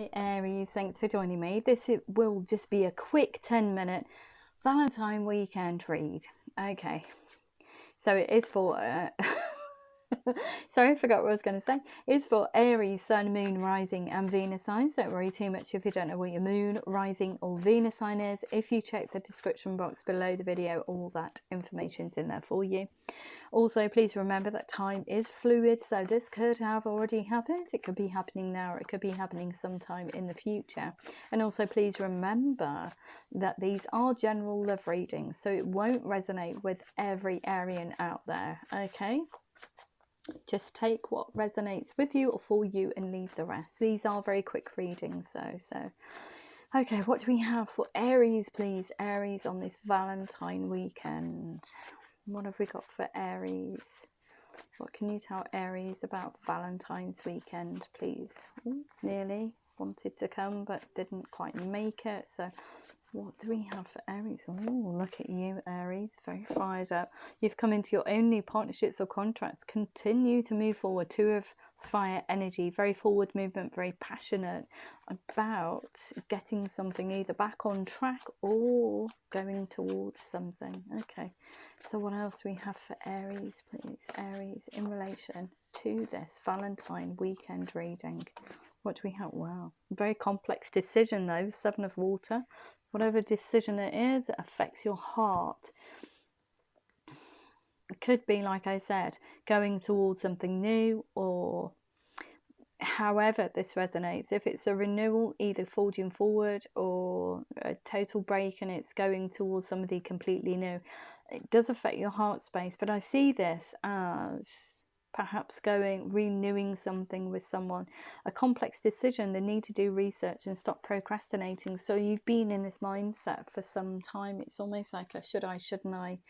Hi Aries, thanks for joining me. It will just be a quick 10-minute Valentine weekend read. Okay, so it is for sorry, I forgot what I was going to say. It's for Aries, Sun, Moon, Rising and Venus signs. Don't worry too much if you don't know what your Moon, Rising or Venus sign is. If you check the description box below the video, all that information's in there for you. Also, please remember that time is fluid, so this could have already happened. It could be happening now, or it could be happening sometime in the future. And also, please remember that these are general love readings, so it won't resonate with every Arian out there, okay? Just take what resonates with you or for you and leave the rest. These are very quick readings, so okay, what do we have for Aries, please? Aries on this Valentine weekend. What have we got for Aries? What can you tell Aries about Valentine's weekend, please? Ooh, nearly wanted to come but didn't quite make it. So what do we have for Aries? Oh, look at you, Aries, very fired up. You've come into your own new partnerships or contracts. Continue to move forward. Two of fire energy, very forward movement, very passionate about getting something either back on track or going towards something. Okay, so what else do we have for Aries, please? Aries in relation to this Valentine weekend reading. What do we have? Wow, very complex decision though. Seven of Water. Whatever decision it is, it affects your heart. It could be, like I said, going towards something new, or however this resonates. If it's a renewal, either forging forward, or a total break and it's going towards somebody completely new, it does affect your heart space. But I see this as perhaps renewing something with someone, a complex decision. They need to do research and stop procrastinating. So you've been in this mindset for some time. It's almost like a should I, shouldn't I,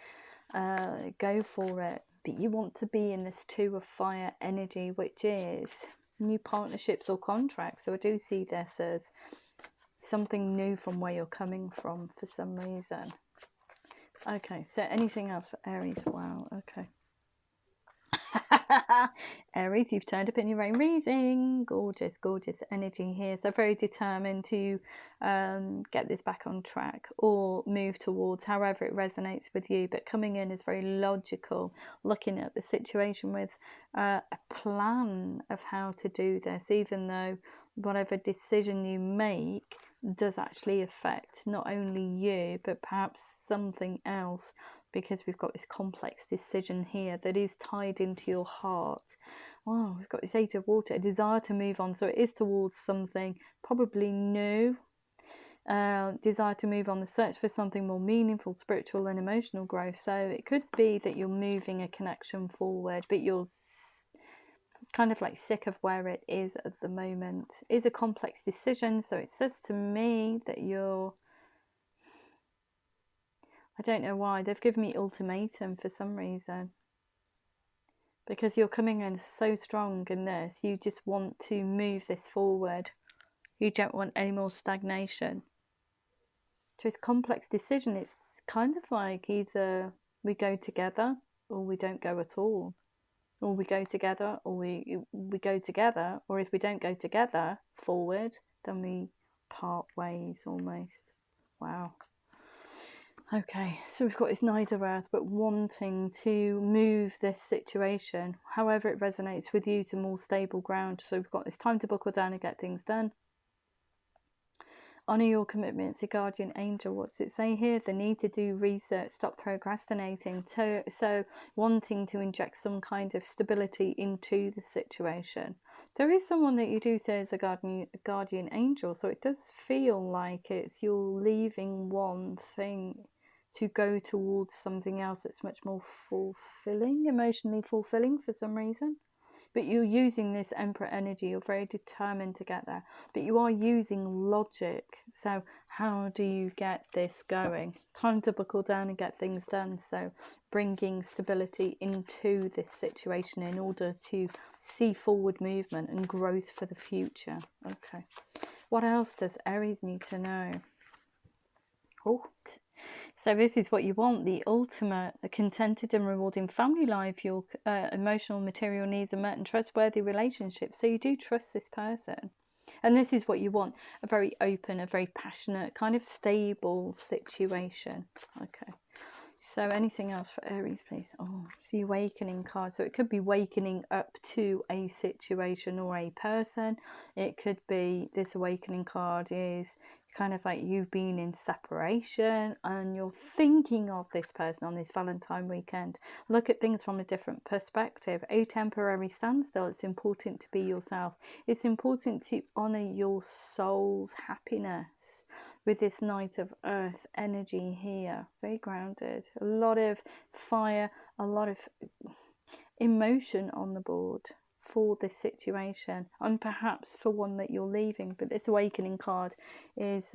go for it. But you want to be in this Two of Fire energy, which is new partnerships or contracts. So I do see this as something new from where you're coming from for some reason. Okay, so anything else for Aries? Wow, okay. Aries, you've turned up in your own reading. Gorgeous, gorgeous energy here. So very determined to get this back on track or move towards, however it resonates with you. But coming in is very logical, looking at the situation with a plan of how to do this, even though whatever decision you make does actually affect not only you, but perhaps something else, because we've got this complex decision here that is tied into your heart. Wow, we've got this Eight of Water, a desire to move on. So it is towards something probably new. Desire to move on, the search for something more meaningful, spiritual and emotional growth. So it could be that you're moving a connection forward, but you're kind of like sick of where it is at the moment. It is a complex decision. So it says to me that you're, I don't know why, they've given me ultimatum for some reason. Because you're coming in so strong in this, you just want to move this forward. You don't want any more stagnation. So it's a complex decision. It's kind of like either we go together or we don't go at all. Or we go together or we go together. Or if we don't go together forward, then we part ways almost. Wow. Okay, so we've got this Knight of Earth, but wanting to move this situation, however it resonates with you, to more stable ground. So we've got this time to buckle down and get things done. Honour your commitments, your guardian angel. What's it say here? The need to do research, stop procrastinating. So wanting to inject some kind of stability into the situation. There is someone that you do say is a guardian angel, so it does feel like it's you're leaving one thing to go towards something else that's much more fulfilling, emotionally fulfilling for some reason. But you're using this Emperor energy, you're very determined to get there, but you are using logic. So how do you get this going? Time to buckle down and get things done. So bringing stability into this situation in order to see forward movement and growth for the future. Okay, what else does Aries need to know? Oh, so this is what you want, the ultimate, a contented and rewarding family life. Your emotional, material needs are met and trustworthy relationships. So you do trust this person. And this is what you want, a very open, a very passionate, kind of stable situation. Okay. So anything else for Aries, please? Oh, it's the awakening card. So it could be wakening up to a situation or a person. It could be, this awakening card is kind of like you've been in separation and you're thinking of this person on this Valentine weekend. Look at things from a different perspective. A temporary standstill. It's important to be yourself. It's important to honor your soul's happiness. With this Knight of Earth energy here, very grounded, a lot of fire, a lot of emotion on the board for this situation, and perhaps for one that you're leaving. But this awakening card is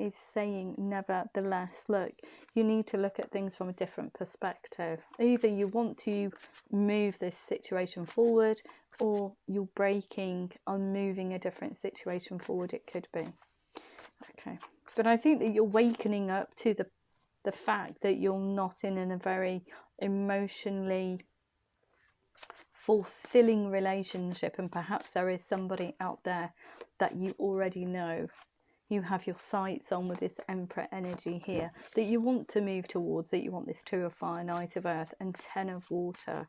saying, nevertheless, look, you need to look at things from a different perspective. Either you want to move this situation forward, or you're breaking on moving a different situation forward. It could be. Okay, but I think that you're wakening up to the fact that you're not in a very emotionally fulfilling relationship, and perhaps there is somebody out there that you already know. You have your sights on with this Emperor energy here that you want to move towards, that you want this Two of Fire, Knight of Earth and Ten of Water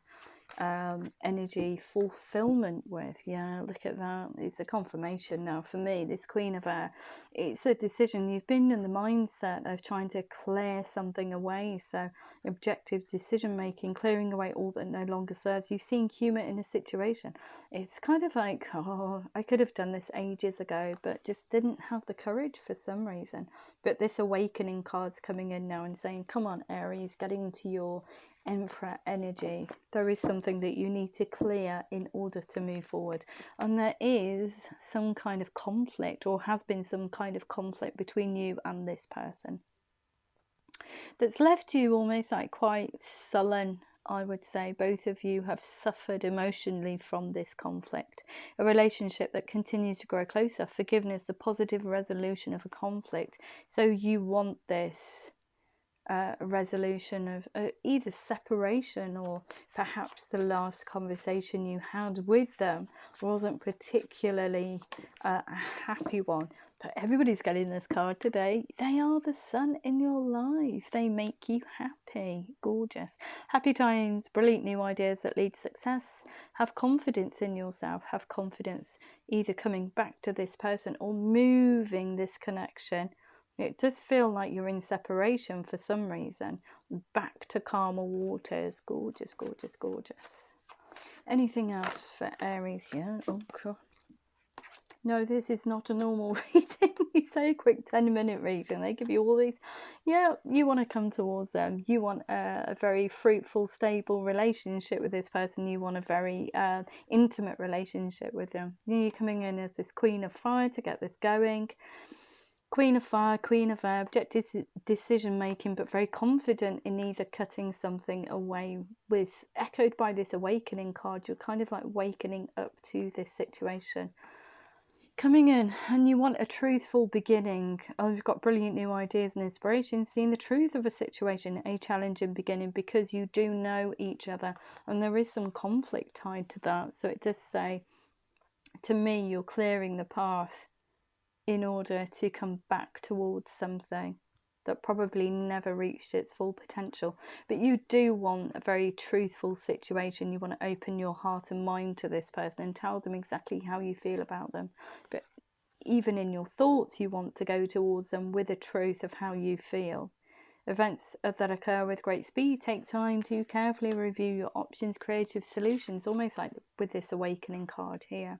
energy fulfillment with. Yeah, look at that. It's a confirmation now for me, this Queen of Air. It's a decision. You've been in the mindset of trying to clear something away, so objective decision making, clearing away all that no longer serves you, seeing humor in a situation. It's kind of like, oh, I could have done this ages ago but just didn't have the courage for some reason. But this awakening card's coming in now and saying, come on Aries, get into your Emperor energy. There is something that you need to clear in order to move forward, and there is some kind of conflict, or has been some kind of conflict between you and this person that's left you almost like quite sullen. I would say both of you have suffered emotionally from this conflict. A relationship that continues to grow closer, forgiveness, the positive resolution of a conflict. So you want this resolution of either separation, or perhaps the last conversation you had with them wasn't particularly a happy one. But everybody's getting this card today. They are the sun in your life. They make you happy. Gorgeous. Happy times, brilliant new ideas that lead to success. Have confidence in yourself. Have confidence either coming back to this person or moving this connection. It does feel like you're in separation for some reason. Back to calmer waters. Gorgeous, gorgeous, gorgeous. Anything else for Aries? Yeah. Oh, God. No, this is not a normal reading. It's a quick 10-minute reading. They give you all these. Yeah, you want to come towards them. You want a very fruitful, stable relationship with this person. You want a very intimate relationship with them. You're coming in as this Queen of Fire to get this going. Queen of Fire, Queen of Air, objective decision making, but very confident in either cutting something away with, echoed by this awakening card. You're kind of like wakening up to this situation. Coming in, and you want a truthful beginning. Oh, you've got brilliant new ideas and inspiration, seeing the truth of a situation, a challenging beginning, because you do know each other, and there is some conflict tied to that. So it does say, to me, you're clearing the path in order to come back towards something that probably never reached its full potential. But you do want a very truthful situation. You want to open your heart and mind to this person and tell them exactly how you feel about them. But even in your thoughts, you want to go towards them with a truth of how you feel. Events that occur with great speed take time to carefully review your options, creative solutions, almost like with this awakening card here.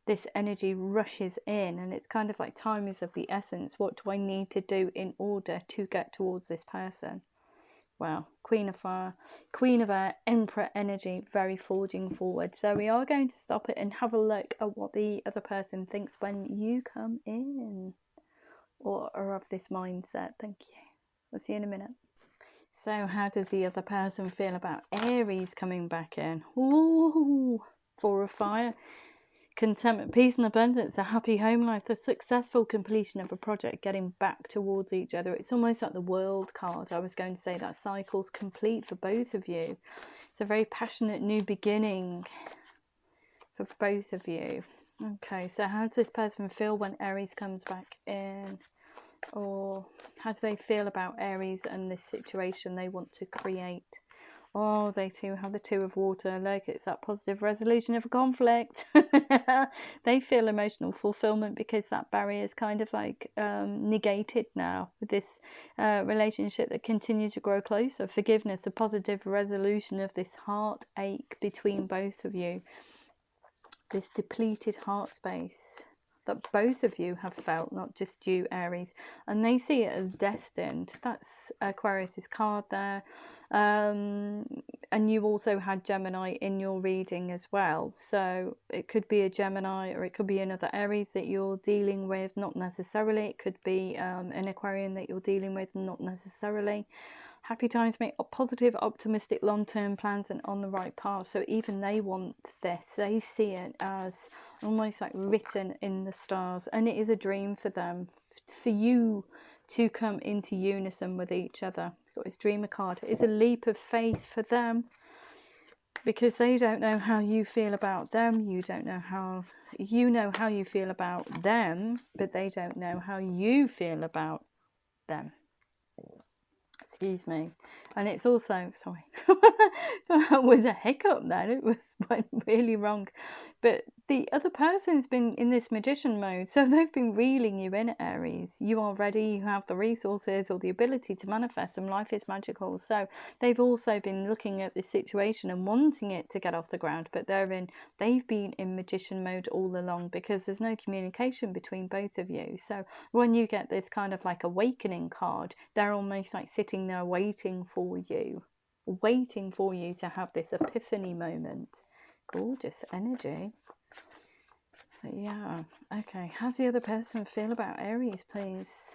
This energy rushes in, and it's kind of like time is of the essence. What do I need to do in order to get towards this person? Wow, Queen of Fire, Queen of Air, Emperor energy, very forging forward. So we are going to stop it and have a look at what the other person thinks when you come in, or are of this mindset. Thank you. I'll see you in a minute. So how does the other person feel about Aries coming back in? Ooh, Four of Fire. Contentment, peace and abundance, a happy home life, the successful completion of a project, getting back towards each other. It's almost like the World card. I was going to say that cycle's complete for both of you. It's a very passionate new beginning for both of you. Okay, so how does this person feel when Aries comes back in? Or how do they feel about Aries and this situation they want to create? Oh, they too have the Two of Water. Look, it's that positive resolution of a conflict. They feel emotional fulfillment because that barrier is kind of like negated now with this relationship that continues to grow closer. Forgiveness, a positive resolution of this heartache between both of you. This depleted heart space that both of you have felt, not just you, Aries, and they see it as destined. That's Aquarius's card there. And you also had Gemini in your reading as well, so it could be a Gemini or it could be another Aries that you're dealing with, not necessarily. It could be an Aquarian that you're dealing with, not necessarily. Happy times, make positive, optimistic, long-term plans and on the right path. So even they want this. They see it as almost like written in the stars. And it is a dream for them, for you to come into unison with each other. Got this dreamer card. It's a leap of faith for them, because they don't know how you feel about them. You don't know how, you know how you feel about them, but they don't know how you feel about them. Excuse me. And it's also, sorry, that was a hiccup then, it went really wrong. But the other person's been in this magician mode, so they've been reeling you in, Aries. You are ready, you have the resources or the ability to manifest, and life is magical. So they've also been looking at this situation and wanting it to get off the ground, but they've been in magician mode all along because there's no communication between both of you. So when you get this kind of like awakening card, they're almost like sitting there waiting for you to have this epiphany moment. Gorgeous energy. But yeah, okay, how's the other person feel about Aries, please?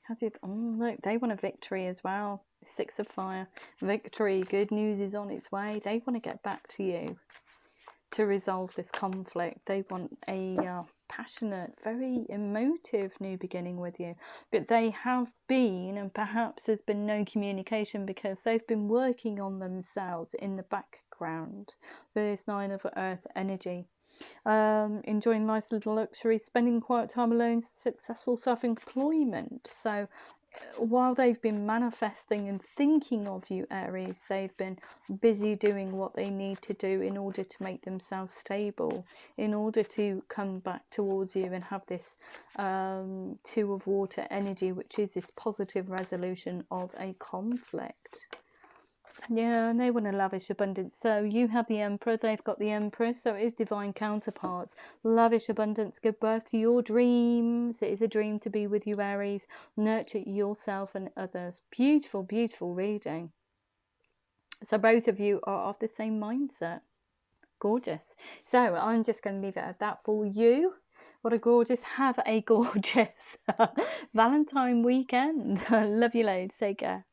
Oh look, they want a victory as well. 6 of Fire, victory, good news is on its way. They want to get back to you to resolve this conflict. They want a passionate, very emotive new beginning with you, but they have been, and perhaps there's been no communication because they've been working on themselves in the background with this 9 of Earth energy. Enjoying nice little luxury, spending quiet time alone, successful self-employment. So while they've been manifesting and thinking of you, Aries, they've been busy doing what they need to do in order to make themselves stable, in order to come back towards you and have this 2 of Water energy, which is this positive resolution of a conflict. Yeah, and they want a lavish abundance. So you have the Emperor, they've got the Empress, so it is divine counterparts. Lavish abundance, give birth to your dreams. It is a dream to be with you, Aries. Nurture yourself and others. Beautiful, beautiful reading. So both of you are of the same mindset. Gorgeous. So I'm just going to leave it at that for you. What a gorgeous, have a gorgeous Valentine weekend. Love you loads. Take care.